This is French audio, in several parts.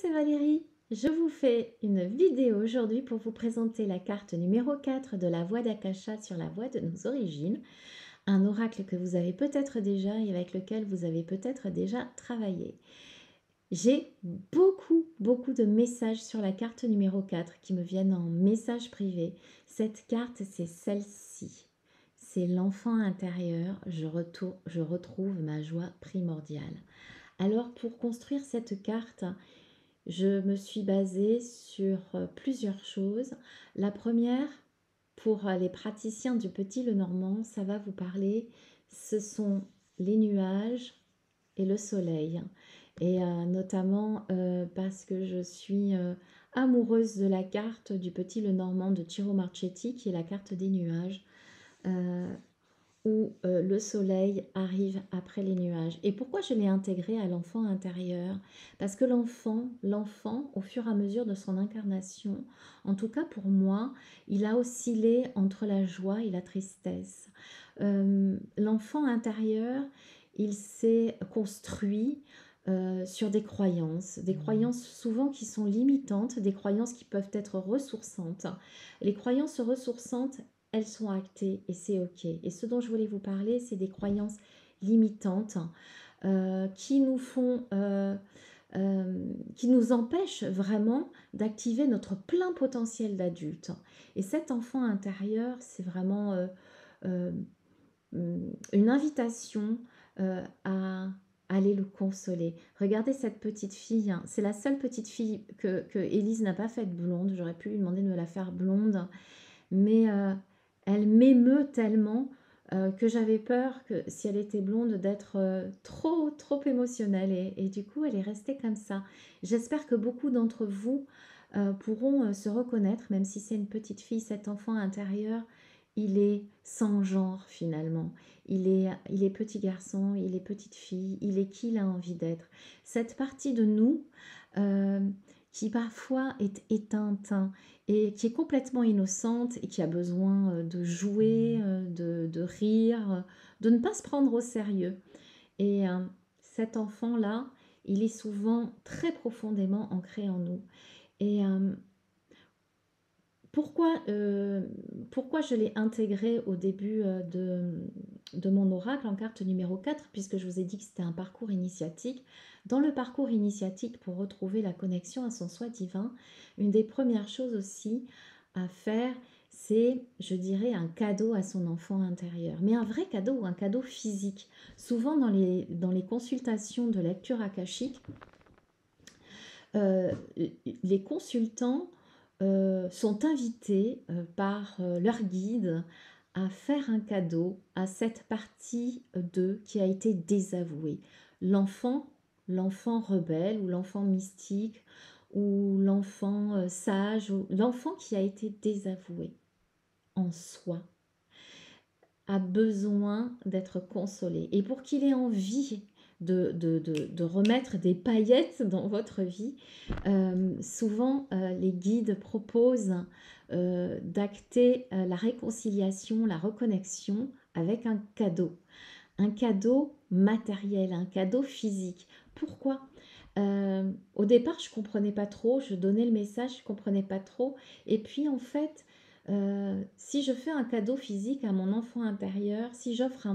c'est Valérie. Je vous fais une vidéo aujourd'hui pour vous présenter la carte numéro 4 de la voie d'Akasha sur la voie de nos origines. Un oracle que vous avez peut-être déjà et avec lequel vous avez peut-être déjà travaillé. J'ai beaucoup de messages sur la carte numéro 4 qui me viennent en message privé. Cette carte, c'est celle-ci. C'est l'enfant intérieur. Je retrouve ma joie primordiale. Alors, pour construire cette carte, je me suis basée sur plusieurs choses. La première, pour les praticiens du Petit Lenormand, ça va vous parler, ce sont les nuages et le soleil. Et notamment parce que je suis amoureuse de la carte du Petit Lenormand de Ciro Marchetti, qui est la carte des nuages. Où le soleil arrive après les nuages. Et pourquoi je l'ai intégré à l'enfant intérieur? Parce que l'enfant, au fur et à mesure de son incarnation, en tout cas pour moi, il a oscillé entre la joie et la tristesse. L'enfant intérieur, il s'est construit sur des croyances souvent qui sont limitantes, des croyances qui peuvent être ressourçantes. Les croyances ressourçantes, elles sont actées et c'est ok. Et ce dont je voulais vous parler, c'est des croyances limitantes qui nous font, qui nous empêchent vraiment d'activer notre plein potentiel d'adulte. Et cet enfant intérieur, c'est vraiment euh, une invitation à aller le consoler. Regardez cette petite fille, hein. C'est la seule petite fille que Élise n'a pas faite blonde. J'aurais pu lui demander de me la faire blonde, mais elle m'émeut tellement que j'avais peur que si elle était blonde d'être trop émotionnelle et du coup elle est restée comme ça. J'espère que beaucoup d'entre vous pourront se reconnaître, même si c'est une petite fille, cet enfant intérieur, il est sans genre finalement. Il est petit garçon, il est petite fille, il est qui il a envie d'être. Cette partie de nous euh, qui parfois est éteinte, hein, et qui est complètement innocente et qui a besoin de jouer, de rire, de ne pas se prendre au sérieux. Et cet enfant-là, il est souvent très profondément ancré en nous. Et pourquoi je l'ai intégré au début de mon oracle en carte numéro 4, puisque je vous ai dit que c'était un parcours initiatique. Dans le parcours initiatique, pour retrouver la connexion à son soi divin, une des premières choses aussi à faire, c'est, je dirais, un cadeau à son enfant intérieur. Mais un vrai cadeau ou un cadeau physique. Souvent dans les consultations de lecture akashique, les consultants sont invités par leur guide à faire un cadeau à cette partie d'eux qui a été désavouée. L'enfant, l'enfant rebelle ou l'enfant mystique ou l'enfant sage ou l'enfant qui a été désavoué en soi a besoin d'être consolé. Et pour qu'il ait envie de remettre des paillettes dans votre vie, souvent les guides proposent d'acter la réconciliation, la reconnexion avec un cadeau matériel, un cadeau physique. Pourquoi? Au départ, je ne comprenais pas trop, je donnais le message, je ne comprenais pas trop. Et puis, en fait, si je fais un cadeau physique à mon enfant intérieur, si j'offre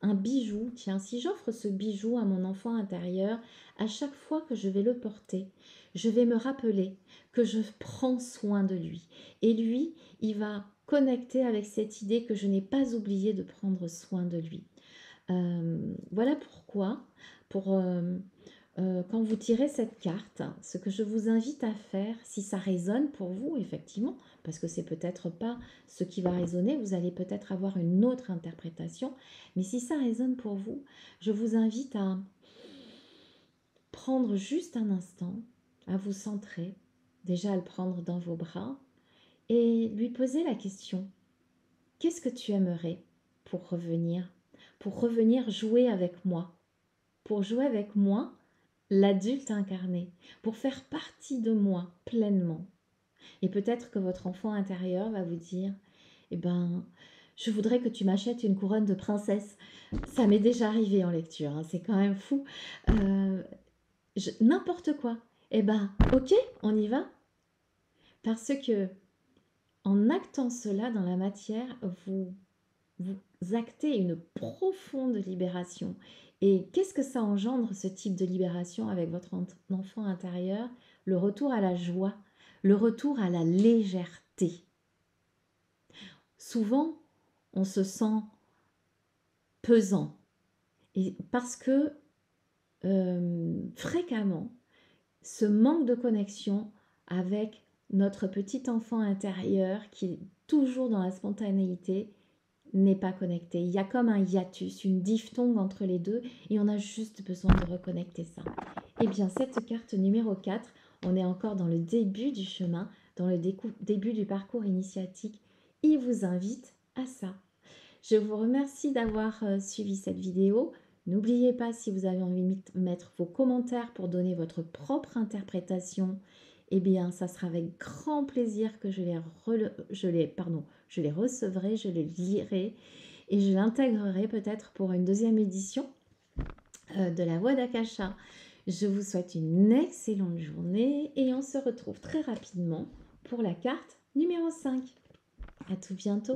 un bijou, tiens, si j'offre ce bijou à mon enfant intérieur, à chaque fois que je vais le porter, je vais me rappeler que je prends soin de lui. Et lui, il va connecter avec cette idée que je n'ai pas oublié de prendre soin de lui. Voilà pourquoi, quand vous tirez cette carte, ce que je vous invite à faire, si ça résonne pour vous, effectivement, parce que c'est peut-être pas ce qui va résonner, vous allez peut-être avoir une autre interprétation, mais si ça résonne pour vous, je vous invite à prendre juste un instant, à vous centrer, déjà à le prendre dans vos bras, et lui poser la question, qu'est-ce que tu aimerais pour revenir jouer avec moi, pour jouer avec moi, l'adulte incarné, pour faire partie de moi pleinement. Et peut-être que votre enfant intérieur va vous dire, eh ben, je voudrais que tu m'achètes une couronne de princesse. Ça m'est déjà arrivé en lecture, hein, c'est quand même fou. N'importe quoi. Eh ben, ok, on y va. Parce que en actant cela dans la matière, vous actez une profonde libération. Et qu'est-ce que ça engendre, ce type de libération avec votre enfant intérieur? Le retour à la joie, le retour à la légèreté. Souvent, on se sent pesant. Et parce que fréquemment, ce manque de connexion avec notre petit enfant intérieur qui est toujours dans la spontanéité n'est pas connecté. Il y a comme un hiatus, une diphtongue entre les deux et on a juste besoin de reconnecter ça. Et bien cette carte numéro 4, on est encore dans le début du chemin, dans le début du parcours initiatique. Il vous invite à ça. Je vous remercie d'avoir suivi cette vidéo. N'oubliez pas, si vous avez envie de mettre vos commentaires pour donner votre propre interprétation, eh bien, ça sera avec grand plaisir que je les recevrai, je les lirai et je l'intégrerai peut-être pour une deuxième édition de la Voix d'Akasha. Je vous souhaite une excellente journée et on se retrouve très rapidement pour la carte numéro 5. À tout bientôt.